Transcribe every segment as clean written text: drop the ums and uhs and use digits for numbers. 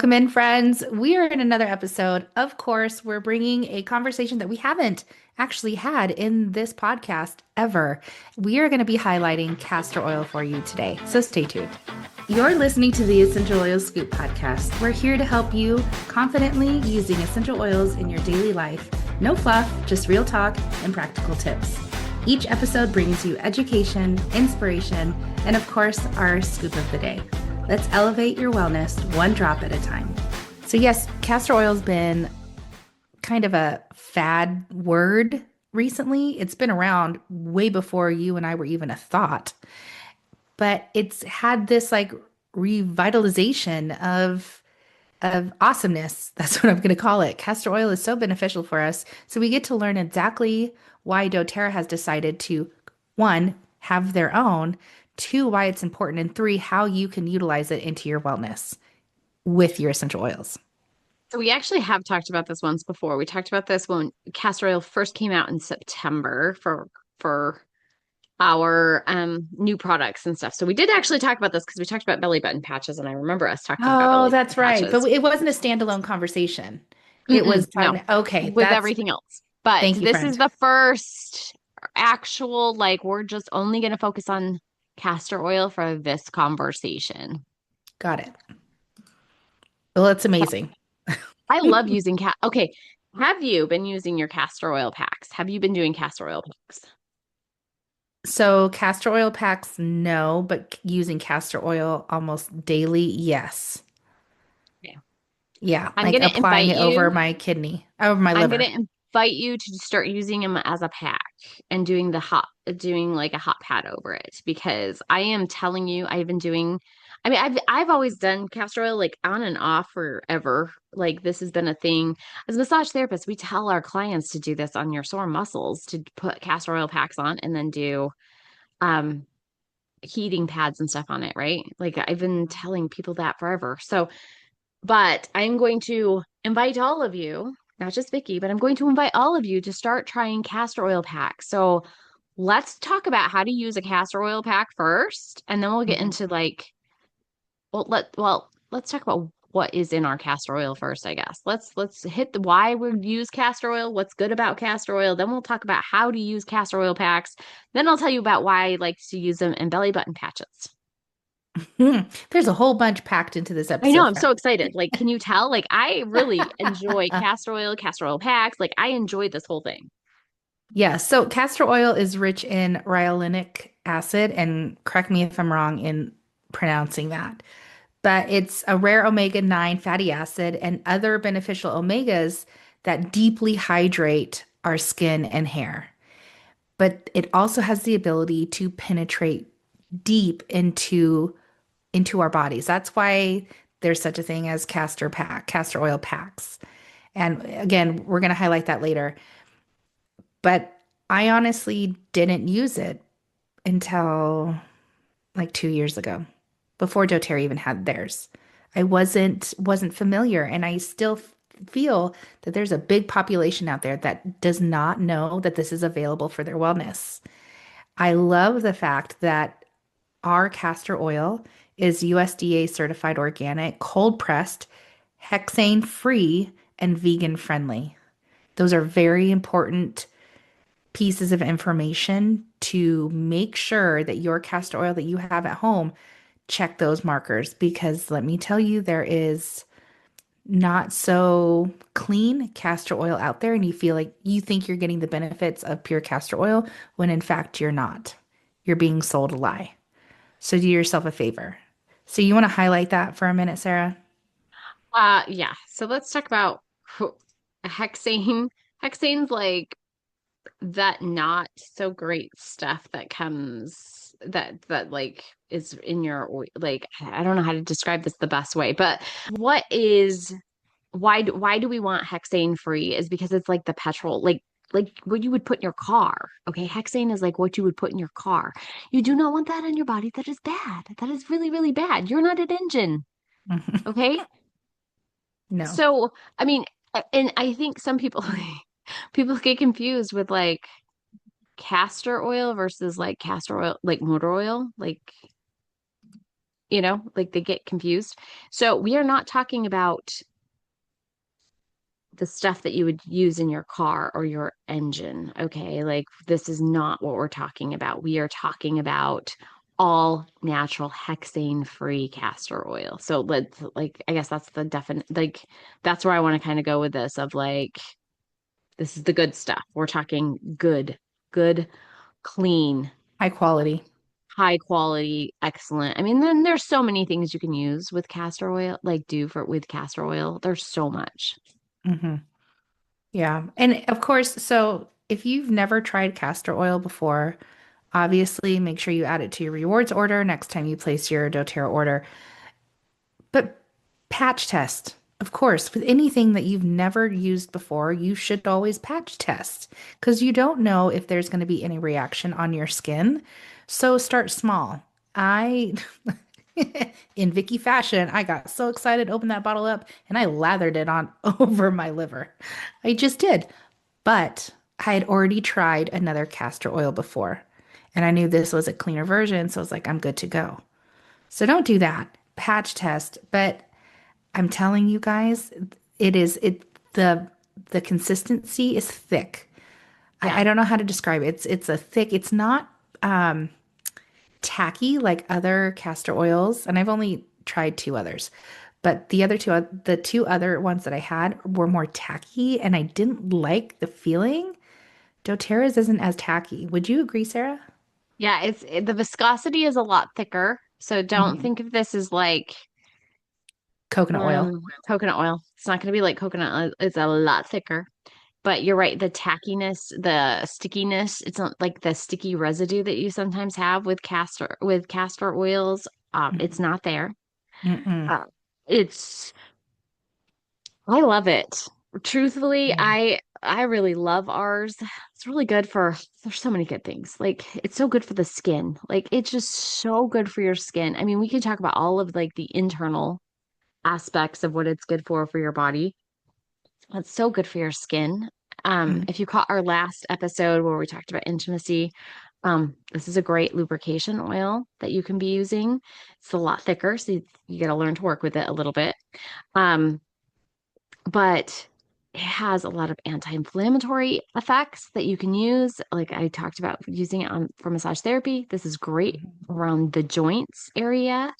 Welcome in, friends. We are in another episode. Of course, we're bringing a conversation that we haven't actually had in this podcast ever. We are going to be highlighting castor oil for you today, so stay tuned. You're listening to the Essential Oil Scoop podcast. We're here to help you confidently using essential oils in your daily life. No fluff, just real talk and practical tips. Each episode brings you education, inspiration, and of course, our scoop of the day. Let's elevate your wellness one drop at a time. So yes, castor oil has been kind of a fad word recently. It's been around way before you and I were even a thought, but it's had this like revitalization of awesomeness. That's what I'm going to call it. Castor oil is so beneficial for us. So we get to learn exactly why doTERRA has decided to, one, have their own, two, why it's important, and three, how you can utilize it into your wellness with your essential oils. So we actually have talked about this once before. We talked about this when castor oil first came out in September for our new products and stuff. So we did actually talk about this because we talked about belly button patches, and I remember us talking about Oh, belly that's button right. But patches. it wasn't a standalone conversation. It was Mm-mm, no, talking, okay, with everything else. But thank you, this is friend. the first actual, like, we're just only going to focus on castor oil for this conversation. Got it. Well, it's So amazing. I love using Okay, have you been using your castor oil packs? Have you been doing castor oil packs? So castor oil packs, no, but using castor oil almost daily, yes. Okay. Yeah, I'm like gonna applying invite it over you. my kidney, over my I'm gonna liver. invite you to start using them as a pack and doing like a hot pad over it because I am telling you, I've been doing. I mean, I've always done castor oil like on and off forever. Like this has been a thing. As a massage therapist, we tell our clients to do this on your sore muscles to put castor oil packs on and then do um heating pads and stuff on it, right? Like I've been telling people that forever. So, but I'm going to invite all of you, not just Vicky, but I'm going to invite all of you to start trying castor oil packs. So let's talk about how to use a castor oil pack first, and then we'll get Mhm. into like, let's talk about what is in our castor oil first, I guess. Let's hit the why we use castor oil, what's good about castor oil. Then we'll talk about how to use castor oil packs. Then I'll tell you about why I like to use them in belly button patches. There's a whole bunch packed into this I know, episode, I'm friend. so excited. Like, can you tell? Like, I really enjoy castor oil packs. Like, I enjoyed this whole thing. Yeah, so castor oil is rich in ryanolic acid, and correct me if I'm wrong in pronouncing that, but it's a rare omega-9 fatty acid and other beneficial omegas that deeply hydrate our skin and hair. But it also has the ability to penetrate deep into our bodies. That's why there's such a thing as castor oil packs. And again, we're going to highlight that later. But I honestly didn't use it until like 2 years ago, before doTERRA even had theirs. I wasn't familiar, and I still feel that there's a big population out there that does not know that this is available for their wellness. I love the fact that our castor oil is USDA certified organic, cold pressed, hexane free, and vegan friendly. Those are very important pieces of information to make sure that your castor oil that you have at home check those markers, because let me tell you, there is not so clean castor oil out there, and you feel like you think you're getting the benefits of pure castor oil when in fact you're not. You're being sold a lie. So do yourself a favor. So you want to highlight that for a minute, Sarah? Yeah. So let's talk about hexane. Hexane's like that not so great stuff that comes that like is in your like I don't know how to describe this the best way, but what is why do we want hexane free is because it's like the petrol like what you would put in your car. Okay, hexane is like what you would put in your car. You do not want that in your body. That is bad. That is really, really bad. You're not an engine. Okay. No. So, I mean, and I think some people people get confused with like castor oil versus like castor oil, like motor oil. Like like they get confused. So we are not talking about the stuff that you would use in your car or your engine. Okay. Like, this is not what we're talking about. We are talking about all natural hexane free castor oil. So let's, like, I guess that's the definite, like, that's where I want to kind of go with this of like, this is the good stuff. We're talking good, clean, High quality. high quality, excellent. I mean, then there's so many things you can use with castor oil, like do for with castor oil. There's so much. Hmm. Yeah. And of course, so if you've never tried castor oil before, obviously make sure you add it to your rewards order next time you place your doTERRA order. But patch test. Of course, with anything that you've never used before, you should always patch test because you don't know if there's going to be any reaction on your skin. So start small. I, in Vicky fashion, I got so excited, opened that bottle up, and I lathered it on over my liver. I just did. But I had already tried another castor oil before, and I knew this was a cleaner version, so I was like, I'm good to go. So don't do that. Patch test. But I'm telling you guys, the consistency is thick. Yeah. I don't know how to describe it. It's a thick, it's not um tacky like other castor oils, and I've only tried two others. But the two other ones that I had were more tacky, and I didn't like the feeling. doTERRA's isn't as tacky. Would you agree, Sarah? Yeah, the viscosity is a lot thicker. So don't Mhm. think of this as like Coconut oil. coconut oil. It's not going to be like coconut oil. It's a lot thicker. But you're right, the tackiness, the stickiness, it's not like the sticky residue that you sometimes have with castor oils. It's Mhm. not there. Mm-mm. Uh, it's I love it. Truthfully, Yeah. I really love ours. It's really good for there's so many good things. Like it's so good for the skin. Like it's just so good for your skin. I mean, we can talk about all of like the internal aspects of what it's good for your body. It's so good for your skin. Mhm. If you caught our last episode where we talked about intimacy, this is a great lubrication oil that you can be using. It's a lot thicker, so you got to learn to work with it a little bit. Um, but it has a lot of anti-inflammatory effects that you can use. Like I talked about using it on for massage therapy. This is great Mhm. around the joints area.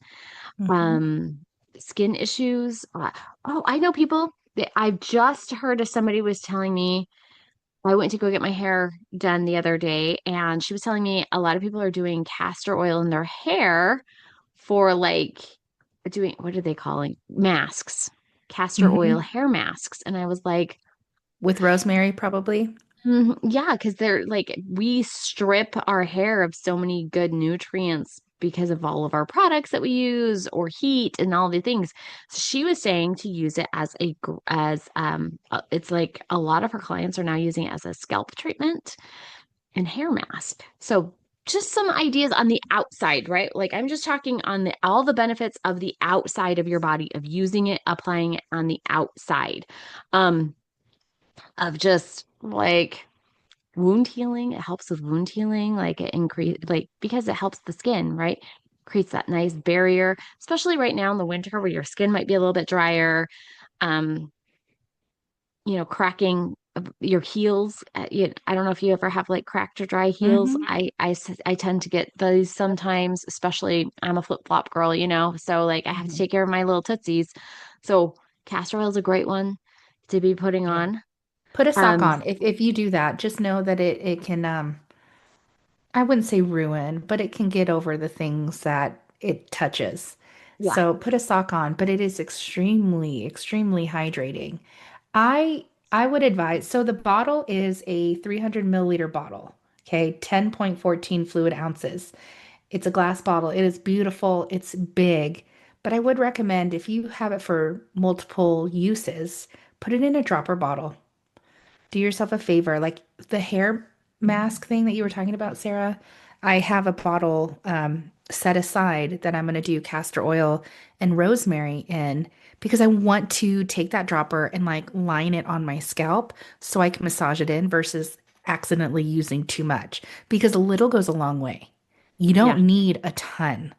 Mhm. Um, Skin issues. Oh, I know people that I've just heard of somebody was telling me I went to go get my hair done the other day, and she was telling me a lot of people are doing castor oil in their hair for like doing what are they calling masks, castor oil Mhm. hair masks. And I was like, With rosemary, probably. Yeah, because they're like we strip our hair of so many good nutrients because of all of our products that we use or heat and all the things. So she was saying to use it as it's like a lot of her clients are now using it as a scalp treatment and hair mask. So just some ideas on the outside, right? Like I'm just talking on the all the benefits of the outside of your body of using it, applying it on the outside. Um of just like wound healing. It helps with wound healing, like it increase like because it helps the skin, right? Creates that nice barrier, especially right now in the winter where your skin might be a little bit drier. Um, cracking of your heels. I don't know if you ever have like cracked or dry heels. Hmm. I tend to get those sometimes, especially I'm a flip-flop girl, so like I have to Hmm. take care of my little tootsies. So castor oil is a great one to be putting Yeah. on. Put a sock Um, on. If you do that, just know that it can I wouldn't say ruin, but it can get over the things that it touches. yeah, So put a sock on, but it is extremely, extremely hydrating. I I would advise, so the bottle is a 300 milliliter bottle, okay, 10.14 fluid ounces. It's a glass bottle. It is beautiful. It's big, but I would recommend if you have it for multiple uses, put it in a dropper bottle. Do yourself a favor, like the hair mask thing that you were talking about, Sarah. I have a bottle set aside that I'm going to do castor oil and rosemary in because I want to take that dropper and like line it on my scalp so I can massage it in versus accidentally using too much because a little goes a long way. You yeah. don't need a ton.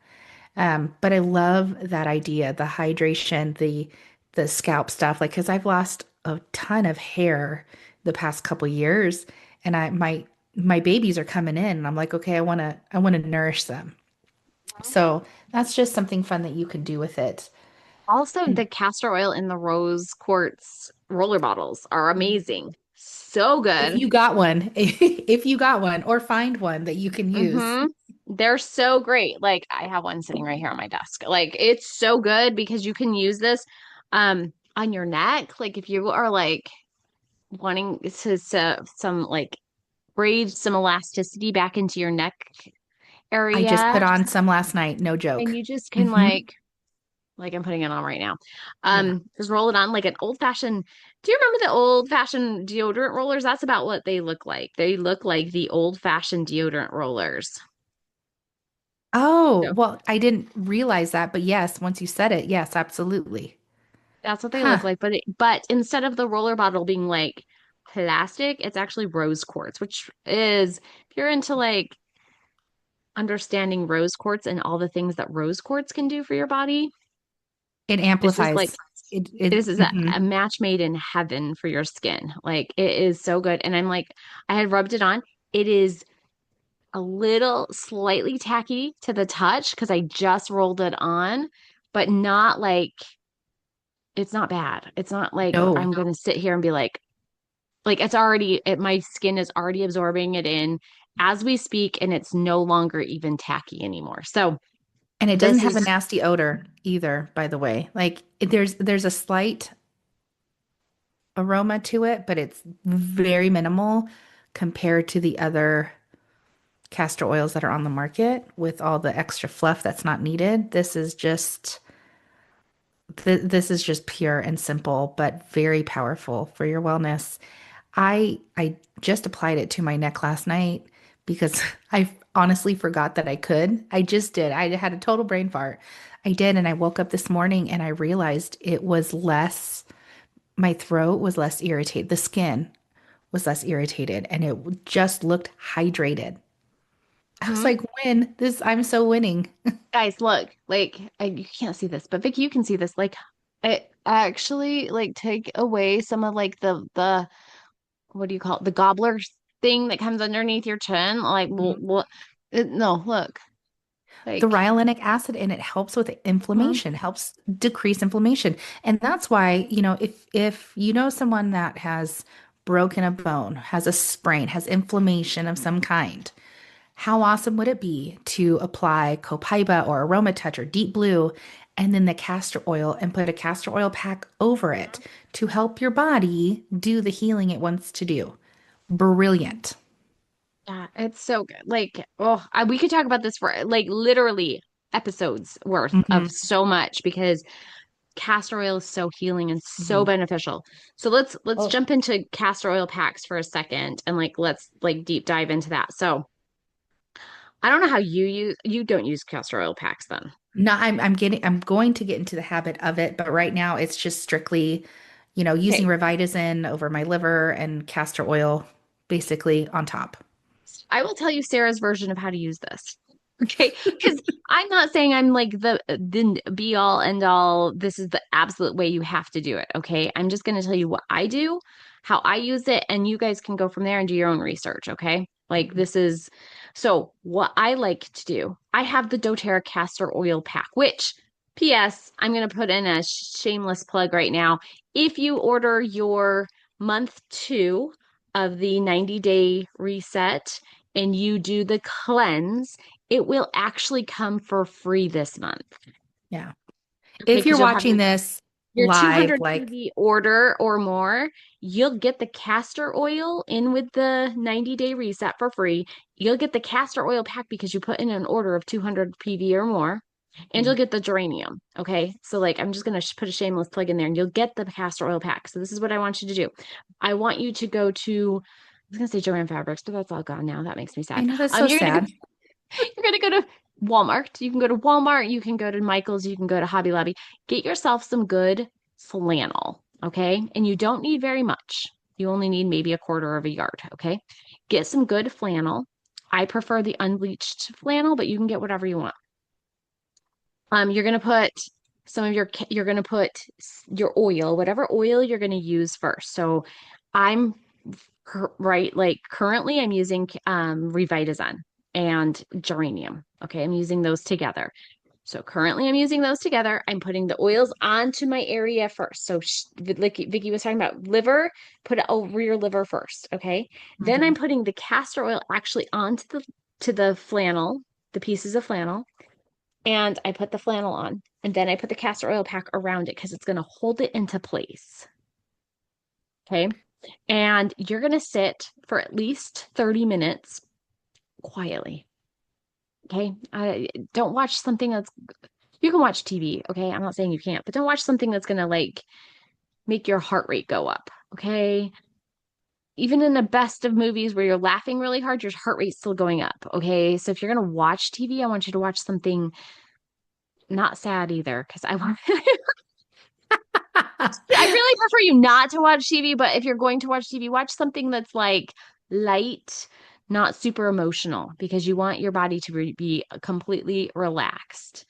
But I love that idea, the hydration, the scalp stuff, like because I've lost a ton of hair the past couple years, and my babies are coming in, and I'm like, okay, I want to nourish them. So that's just something fun that you can do with it. Also, And the castor oil in the rose quartz roller bottles are amazing. So if good. you got one, if you got one, or find one that you can use. Mm-hmm. They're so great. Like I have one sitting right here on my desk. Like it's so good because you can use this on your neck. Like if you are like wanting to some like breathe some elasticity back into your neck I just area put on some last night, no and joke. you just can Hmm. like I'm putting it on right now. Yeah. Just roll it on like an old fashioned. Do you remember the old fashioned deodorant rollers? That's about what they look like. They look like the old fashioned deodorant rollers. Oh, So well, I didn't realize that, but yes, once you said it, yes, absolutely. that's what they look Huh. like. But instead of the roller bottle being like plastic, it's actually rose quartz, which is if you're into like understanding rose quartz and all the things that rose quartz can do for your body, It this is like amplifies. It, this is a mhm. match made in heaven for your skin. Like it is so good. And I'm like, I had rubbed it on. It is a little slightly tacky to the touch because I just rolled it on, but not like it's not bad. It's not like No. I'm gonna sit here and be like it's already my skin is already absorbing it in as we speak, and it's no longer even tacky anymore. So And it doesn't this have a is nasty odor either, by the way. Like there's a slight aroma to it, but it's very minimal compared to the other castor oils that are on the market with all the extra fluff that's not needed. This is just pure and simple, but very powerful for your wellness. I just applied it to my neck last night because I honestly forgot that I could. I just did. I had a total brain fart. I did, and I woke up this morning and I realized it was less, my throat was less irritated. The skin was less irritated, and it just looked hydrated. I was mhm. like, win. I'm so winning. Guys, look, like you can't see this, but Vicky, you can see this. Like it actually like take away some of like the what do you call it? The gobbler thing that comes underneath your chin. Like, well, no, look, The like, hyaluronic acid in it helps with mhm, inflammation, helps decrease inflammation. And that's why, if you know someone that has broken a bone, has a sprain, has inflammation of some kind, how awesome would it be to apply Copaiba or Aroma Touch or Deep Blue and then the castor oil and put a castor oil pack over it to help your body do the healing it wants to do? Brilliant. yeah, it's so good. Like, oh, we could talk about this for like literally episodes worth of Hmm. so much because castor oil is so healing and so Hmm. beneficial. So let's Oh, jump into castor oil packs for a second and like let's like deep dive into that. So I don't know how you don't use castor oil packs then. no, I'm going to get into the habit of it, but right now it's just strictly, using Okay. Revitazine over my liver and castor oil basically on top. I will tell you Sarah's version of how to use this. Okay. Because I'm not saying I'm like the be all end all. This is the absolute way you have to do it. Okay. I'm just going to tell you what I do, how I use it, and you guys can go from there and do your own research. Okay. Like this is so what I like to do. I have the doTERRA castor oil pack, which PS, I'm going to put in a shameless plug right now. If you order your month two of the 90-day reset, and you do the cleanse, it will actually come for free this month. Yeah. Okay, If because you're you'll have watching this your live, 200 like, PV order or more, you'll get the castor oil in with the 90-day reset for free. You'll get the castor oil pack because you put in an order of 200 PV or more. And you'll get the geranium. Okay. So, like, I'm just going to put a shameless plug in there and you'll get the castor oil pack. So, this is what I want you to do. I want you to go to, I was going to say Joanne Fabrics, but that's all gone now. That makes me I sad. know that's so You're going to go sad. you're going to go to Walmart. You can go to Walmart. You can go to Michael's. You can go to Hobby Lobby. Get yourself some good flannel. Okay. And you don't need very much. You only need maybe a quarter of a yard. Okay. Get some good flannel. I prefer the unbleached flannel, but you can get whatever you want. You're gonna put some of your you're gonna put your oil, whatever oil you're gonna use first. So I'm right, like currently I'm using Revitazone and geranium. Okay, I'm using those together. So currently I'm using those together. I'm putting the oils onto my area first. So like Vicky was talking about liver, put it over your liver first. Okay. Then I'm Mhm. putting the castor oil actually onto the flannel, the pieces of flannel, and I put the flannel on. And then I put the castor oil pack around it because it's going to hold it into place. Okay. And you're going to sit for at least 30 minutes quietly. Okay. Don't watch something that's, you can watch TV. Okay. I'm not saying you can't, but don't watch something that's going to like make your heart rate go up. Okay. Even in the best of movies where you're laughing really hard, your heart rate's still going up. Okay. So if you're going to watch TV, I want you to watch something not sad either because I want, I really prefer you not to watch TV, but if you're going to watch TV, watch something that's like light, not super emotional, because you want your body to be completely relaxed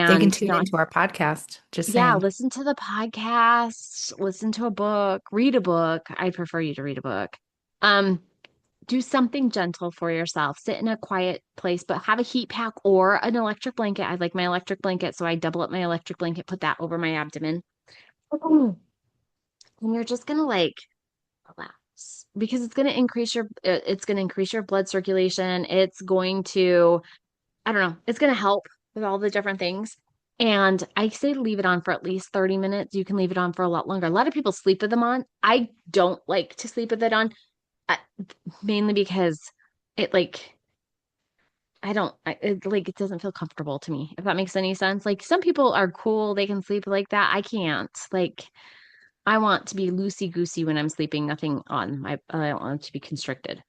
They can and tune not, into our podcast. Just yeah, saying. listen to the podcast, listen to a book, read a book. I prefer you to read a book. Um, do something gentle for yourself. Sit in a quiet place, but have a heat pack or an electric blanket. I like my electric blanket, so I double up my electric blanket, put that over my abdomen. And you're just gonna like relax because it's going to increase your blood circulation. It's going to, I don't know, it's going to help with all the different things. And I say leave it on for at least 30 minutes. You can leave it on for a lot longer. A lot of people sleep with them on. I don't like to sleep with it on, uh, mainly because it like I don't like it doesn't feel comfortable to me. If that makes any sense. Like some people are cool, they can sleep like that. I can't. Like I want to be loosey goosey when I'm sleeping, nothing on my, I don't want it to be constricted.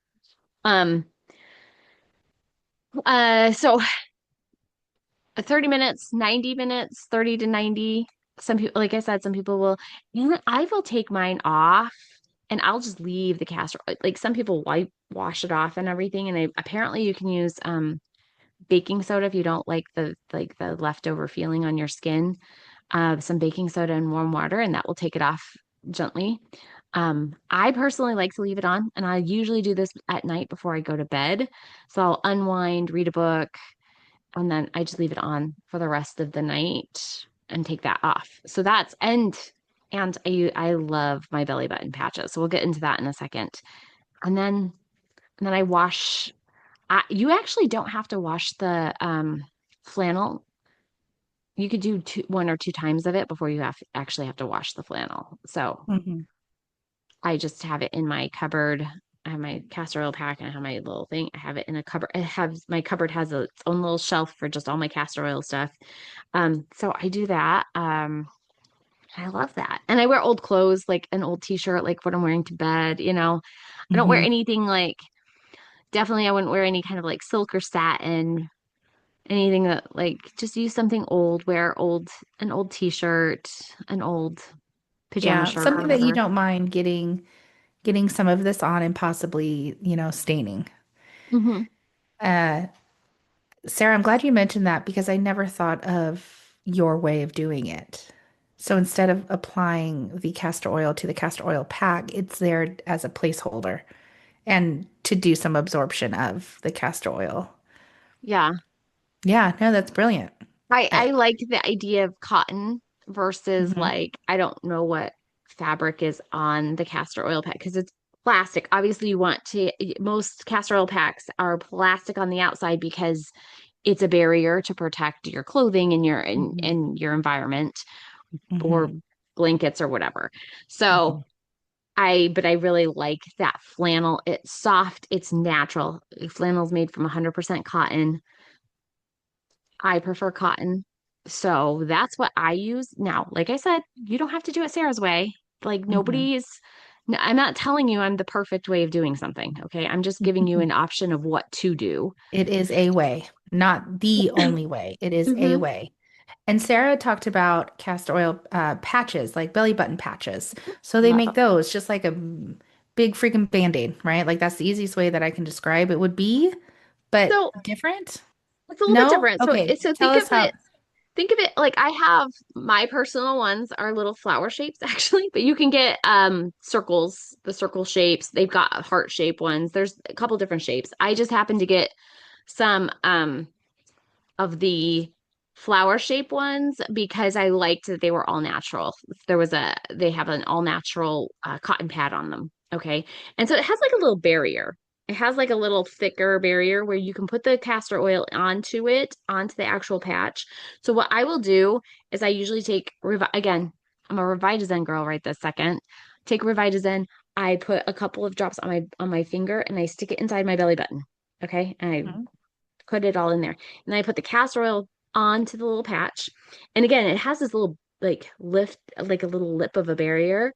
Um, so 30 minutes, 90 minutes, 30 to 90. Some people, like I said, some people will, I will take mine off and I'll just leave the castor oil. Like some people wash it off and everything. And apparently you can use, baking soda if you don't like the leftover feeling on your skin. Some baking soda and warm water, and that will take it off gently. I personally like to leave it on, and I usually do this at night before I go to bed. So I'll unwind, read a book, and then I just leave it on for the rest of the night and take that off. So that's and I love my belly button patches. So we'll get into that in a second. And then I wash. You actually don't have to wash the flannel. You could do one or two times of it before you actually have to wash the flannel. So Mhm. I just have it in my cupboard. I have my castor oil pack and I have my little thing. I have it in a cupboard. I have my cupboard has its own little shelf for just all my castor oil stuff. So I do that. I love that. And I wear old clothes, like an old t-shirt, like what I'm wearing to bed, you know. I don't wear Mhm. anything like definitely I wouldn't wear any kind of like silk or satin, anything that like just use something old, wear an old t-shirt, an old pajama Yeah, shirt or something that you whatever. don't mind getting some of this on and possibly, staining. Hmm. Uh, Sarah, I'm glad you mentioned that because I never thought of your way of doing it. So instead of applying the castor oil to the castor oil pack, it's there as a placeholder and to do some absorption of the castor oil. Yeah. Yeah, no, that's brilliant. I I, like the idea of cotton versus mhm, like I don't know what fabric is on the castor oil pack because it's plastic. Obviously, you want to most castor oil packs are plastic on the outside because it's a barrier to protect your clothing and mhm, and your environment or mhm, blankets or whatever. So mhm. but I really like that flannel. It's soft, it's natural. Flannel's made from 100% cotton. I prefer cotton. So that's what I use. Now, like I said, you don't have to do it Sarah's way. Like Mhm. I'm not telling you I'm the perfect way of doing something. Okay. I'm just giving you an option of what to do. It is a way, not the only way. It is a Hmm. way. And Sarah talked about castor oil patches, like belly button patches. So they Love make them. those just like a big freaking band-aid, right? Like that's the easiest way that I can describe it would be, but So different? it's a little bit No? different. Okay. So Tell think of us how. it. think of it like I have my personal ones are little flower shapes actually, but you can get circles, the circle shapes. They've got heart shape ones. There's a couple different shapes. I just happened to get some of the flower shape ones because I liked that they were all natural. They have an all natural cotton pad on them. Okay. And so it has like a little barrier. It has like a little thicker barrier where you can put the castor oil onto it, onto the actual patch. So what I will do is I usually take, again, I'm a Revitazine girl right this second. Take Revitazine. I put a couple of drops on my finger and I stick it inside my belly button. Okay. And I Mhm. put it all in there. And then I put the castor oil onto the little patch. And again, it has this little like lift, like a little lip of a barrier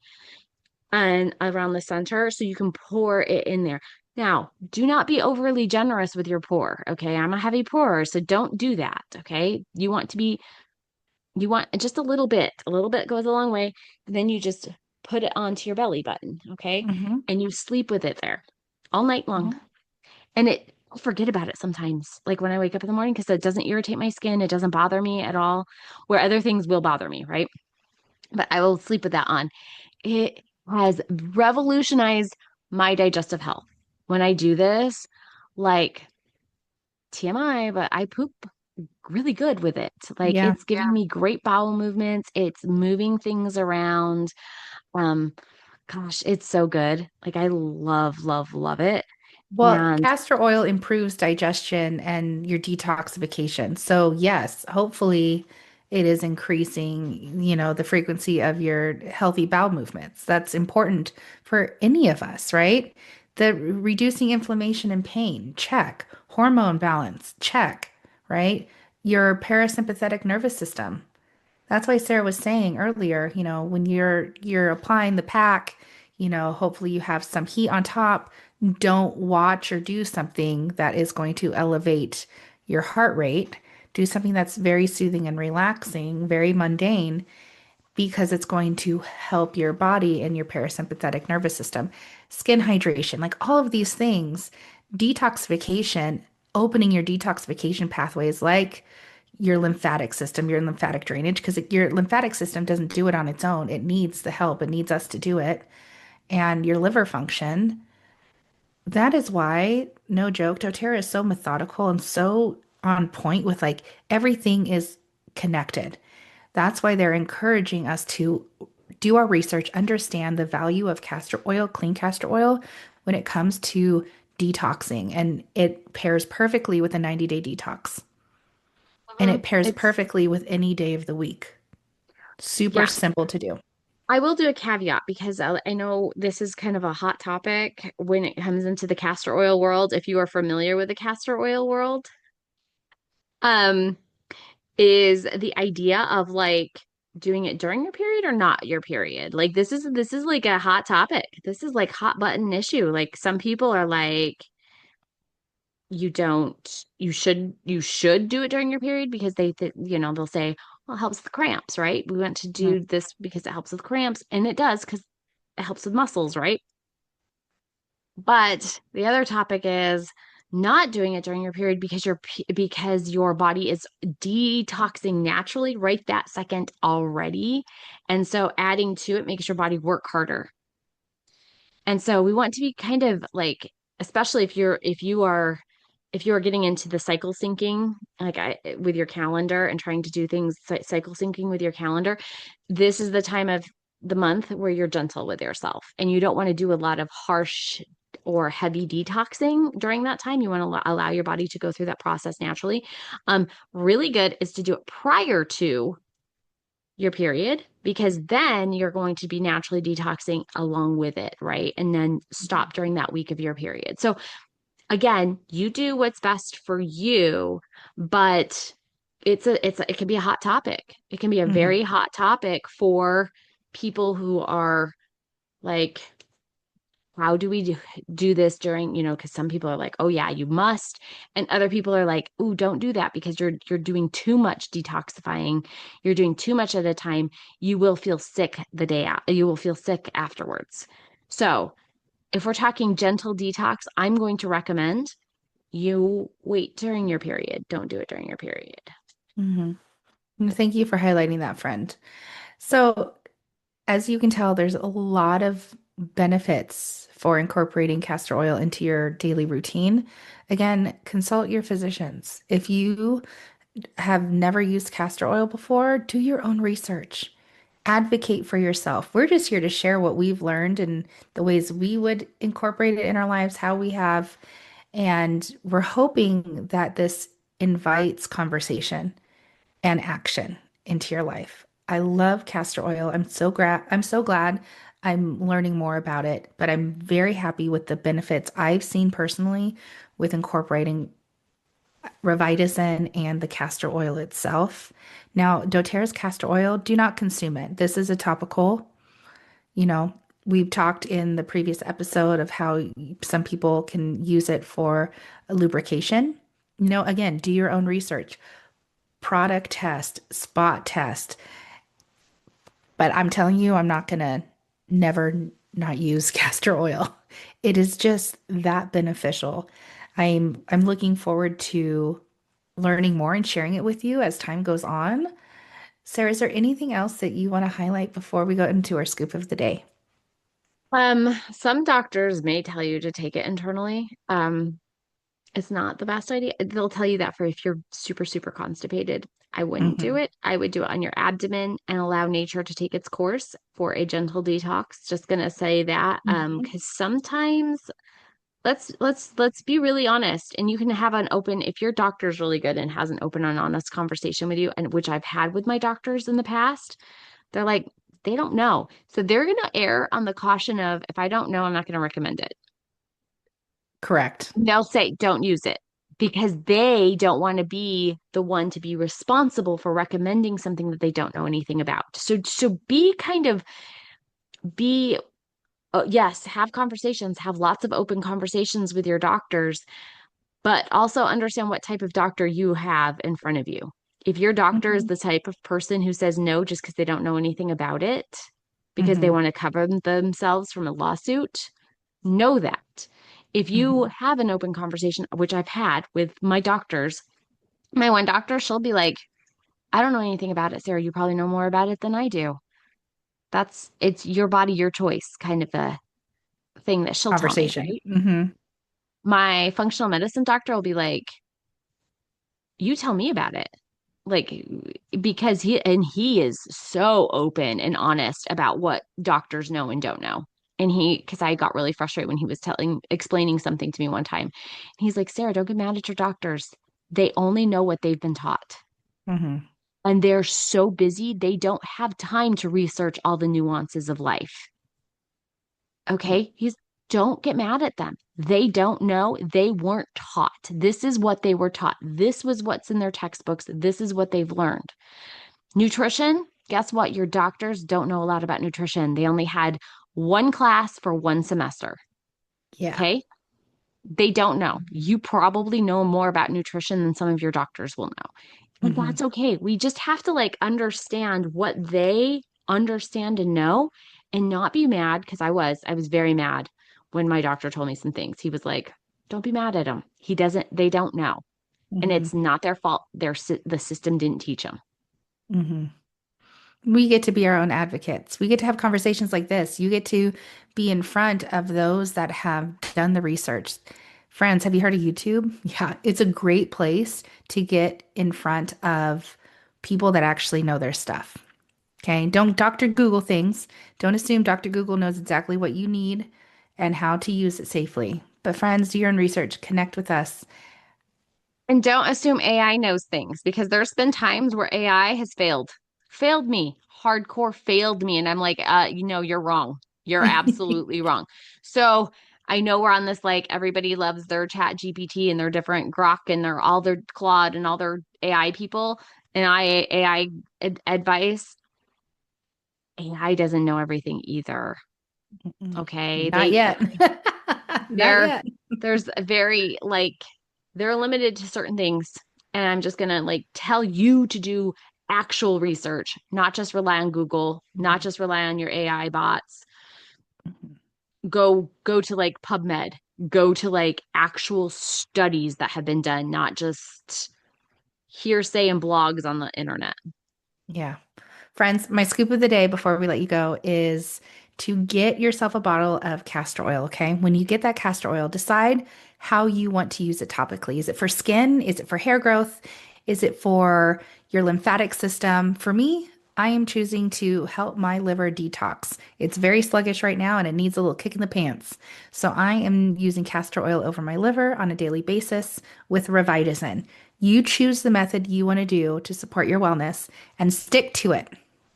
and around the center. So you can pour it in there. Now, do not be overly generous with your pour. Okay. I'm a heavy pourer, so don't do that. Okay. You want just a little bit. A little bit goes a long way. And then you just put it onto your belly button. Okay. Mhm. And you sleep with it there all night long. Mhm. And I'll forget about it sometimes, like when I wake up in the morning, because it doesn't irritate my skin. It doesn't bother me at all, where other things will bother me, right? But I will sleep with that on. It has revolutionized my digestive health. When I do this, like TMI, but I poop really good with it. Like Yeah. it's giving me great bowel movements. It's moving things around. Um, gosh, it's so good. Like I love, love, love it. Well, And castor oil improves digestion and your detoxification. So, yes, hopefully it is increasing, the frequency of your healthy bowel movements. That's important for any of us, right? The reducing inflammation and pain, check. Hormone balance, check, right? Your parasympathetic nervous system. That's why Sarah was saying earlier, when you're applying the pack, hopefully you have some heat on top. Don't watch or do something that is going to elevate your heart rate. Do something that's very soothing and relaxing, very mundane, because it's going to help your body and your parasympathetic nervous system. Skin hydration, like all of these things, detoxification, opening your detoxification pathways, like your lymphatic system, your lymphatic drainage, because your lymphatic system doesn't do it on its own. It needs the help, it needs us to do it. And your liver function. That is why, no joke, doTERRA is so methodical and so on point with like everything is connected. That's why they're encouraging us to do our research, understand the value of castor oil, clean castor oil, when it comes to detoxing. And it pairs perfectly with a 90-day detox. And it pairs it's perfectly with any day of the week. Super yeah. simple to do. I will do a caveat because I know this is kind of a hot topic when it comes into the castor oil world. If you are familiar with the castor oil world, um, is the idea of like doing it during your period or not your period. Like this is like a hot topic. This is like hot button issue. Like some people are like, you should do it during your period because they'll say, well, it helps with cramps, right? We want to Mhm. do this because it helps with cramps, and it does because it helps with muscles, right? But the other topic is not doing it during your period because your body is detoxing naturally right that second already. And so adding to it makes your body work harder. And so we want to be kind of like, especially if you are getting into the cycle syncing, with your calendar and trying to do things cycle syncing with your calendar, this is the time of the month where you're gentle with yourself and you don't want to do a lot of harsh or heavy detoxing during that time. You want to allow your body to go through that process naturally. Really good is to do it prior to your period because then you're going to be naturally detoxing along with it, right? And then stop during that week of your period. So again, you do what's best for you, but it can be a hot topic. It can be a Mhm. very hot topic for people who are like, how do we do this during, because some people are like, oh yeah, you must. And other people are like, oh, don't do that because you're doing too much detoxifying. You're doing too much at a time. You will feel sick the day out. You will feel sick afterwards. So if we're talking gentle detox, I'm going to recommend you wait during your period. Don't do it during your period. Mhm. Thank you for highlighting that, friend. So, as you can tell, there's a lot of benefits for incorporating castor oil into your daily routine. Again, consult your physicians. If you have never used castor oil before, do your own research. Advocate for yourself. We're just here to share what we've learned and the ways we would incorporate it in our lives, how we have. And we're hoping that this invites conversation and action into your life. I love castor oil. I'm so glad I'm learning more about it, but I'm very happy with the benefits I've seen personally with incorporating Revitazine and the castor oil itself. Now, doTERRA's castor oil, do not consume it. This is a topical. You know, we've talked in the previous episode of how some people can use it for lubrication. Again, do your own research, product test, spot test. But I'm telling you, I'm not gonna never not use castor oil. It is just that beneficial. I'm looking forward to learning more and sharing it with you as time goes on. Sarah, is there anything else that you want to highlight before we go into our scoop of the day? Some doctors may tell you to take it internally. It's not the best idea. They'll tell you that for if you're super, super constipated. I wouldn't do Hmm. it. I would do it on your abdomen and allow nature to take its course for a gentle detox. Just gonna say that. Hmm. Because sometimes let's be really honest, and you can have an open, if your doctor's really good and has an open and honest conversation with you, and which I've had with my doctors in the past, they're like, they don't know. So they're gonna err on the caution of if I don't know, I'm not gonna recommend it. Correct. They'll say, don't use it because they don't want to be the one to be responsible for recommending something that they don't know anything about. So be kind of be yes, have conversations, have lots of open conversations with your doctors, but also understand what type of doctor you have in front of you. If your doctor is Hmm. the type of person who says no just because they don't know anything about it, because they Hmm. want to cover themselves from a lawsuit, know that. If you Hmm. have an open conversation, which I've had with my doctors, my one doctor, she'll be like, I don't know anything about it, Sarah. You probably know more about it than I do. It's your body, your choice kind of a thing that she'll tell me, Conversation. right? Hmm. My functional medicine doctor will be like, you tell me about it. Like, because he is so open and honest about what doctors know and don't know. And because I got really frustrated when he was explaining something to me one time. He's like, Sarah, don't get mad at your doctors. They only know what they've been taught. Hmm. And they're so busy, they don't have time to research all the nuances of life. Okay. Don't get mad at them. They don't know. They weren't taught. This is what they were taught. This was what's in their textbooks. This is what they've learned. Nutrition, guess what? Your doctors don't know a lot about nutrition. They only had one class for one semester. Yeah. Okay. They don't know. You probably know more about nutrition than some of your doctors will know. And Hmm. that's okay. We just have to like understand what they understand and know and not be mad because I was very mad when my doctor told me some things. He was like, don't be mad at him. They don't know. And Hmm. it's not their fault. The system didn't teach them. Hmm. We get to be our own advocates. We get to have conversations like this. You get to be in front of those that have done the research. Friends, have you heard of YouTube? Yeah, it's a great place to get in front of people that actually know their stuff. Okay, don't Dr. Google things. Don't assume Dr. Google knows exactly what you need and how to use it safely. But friends, do your own research, connect with us. And don't assume AI knows things because there's been times where AI has failed me, hardcore failed me. And I'm like, you're wrong. You're absolutely wrong. So I know we're on this like everybody loves their chat GPT and their different Grok and their Claude and all their AI people. And advice, AI doesn't know everything either. Mm-mm. Okay. Not yet. Not They're yet. there's a very like they're limited to certain things, and I'm just gonna like tell you to do actual research, not just rely on Google, not Mhm. just rely on your AI bots. Mhm. Go to like PubMed, go to like actual studies that have been done, not just hearsay and blogs on the internet. Yeah. Friends, my scoop of the day before we let you go is to get yourself a bottle of castor oil, okay? When you get that castor oil, decide how you want to use it topically. Is it for skin? Is it for hair growth? Is it for your lymphatic system? For me, I am choosing to help my liver detox. It's very sluggish right now and it needs a little kick in the pants. So I am using castor oil over my liver on a daily basis with Revitazine. You choose the method you want to do to support your wellness and stick to it.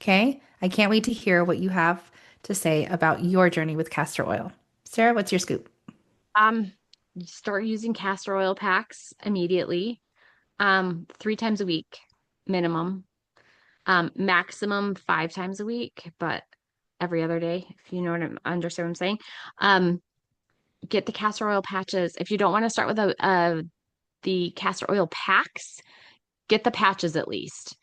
Okay? I can't wait to hear what you have to say about your journey with castor oil. Sarah, what's your scoop? Um, you start using castor oil packs immediately, 3 times a week minimum, maximum 5 times a week, but every other day, if you know what understand what I'm saying. Um, get the castor oil patches. If you don't want to start with the castor oil packs, get the patches at least.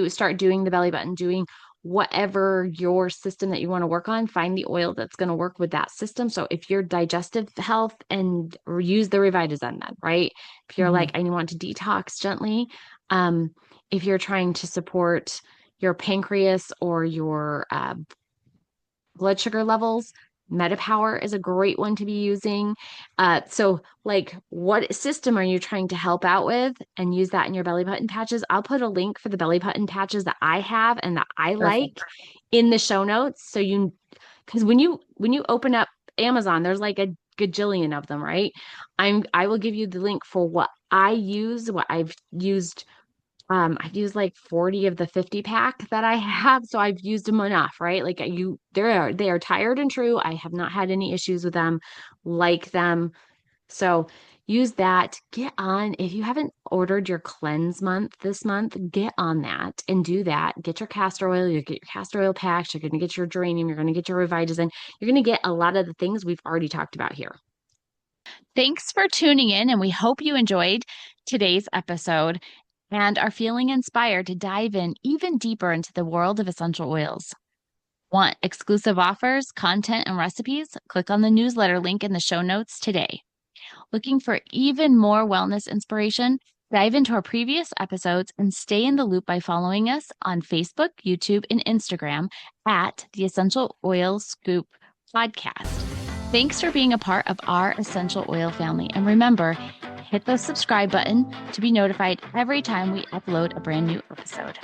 Start doing the belly button, doing whatever your system that you want to work on. Find the oil that's going to work with that system. So if you're digestive health and use the Revitazine then, right? If you're like, Mhm. I want to detox gently, um, if you're trying to support your pancreas or your blood sugar levels, MetaPower is a great one to be using. So, like, what system are you trying to help out with and use that in your belly button patches? I'll put a link for the belly button patches that I have and that I like Perfect. in the show notes. So because when you open up Amazon, there's like a gajillion of them, right? I will give you the link for what I use, what I've used like 40 of the 50 pack that I have, so I've used them enough, right? Like they are tired and true. I have not had any issues with them, like them. So use that. Get on. If you haven't ordered your cleanse month this month, get on that and do that. Get your castor oil, you get your castor oil packs, you're gonna get your geranium, you're gonna get your Revitazine, you're gonna get a lot of the things we've already talked about here. Thanks for tuning in, and we hope you enjoyed today's episode and are feeling inspired to dive in even deeper into the world of essential oils. Want exclusive offers, content, and recipes? Click on the newsletter link in the show notes today. Looking for even more wellness inspiration? Dive into our previous episodes and stay in the loop by following us on Facebook, YouTube, and Instagram at the Essential Oil Scoop Podcast. Thanks for being a part of our essential oil family. And remember, hit the subscribe button to be notified every time we upload a brand new episode.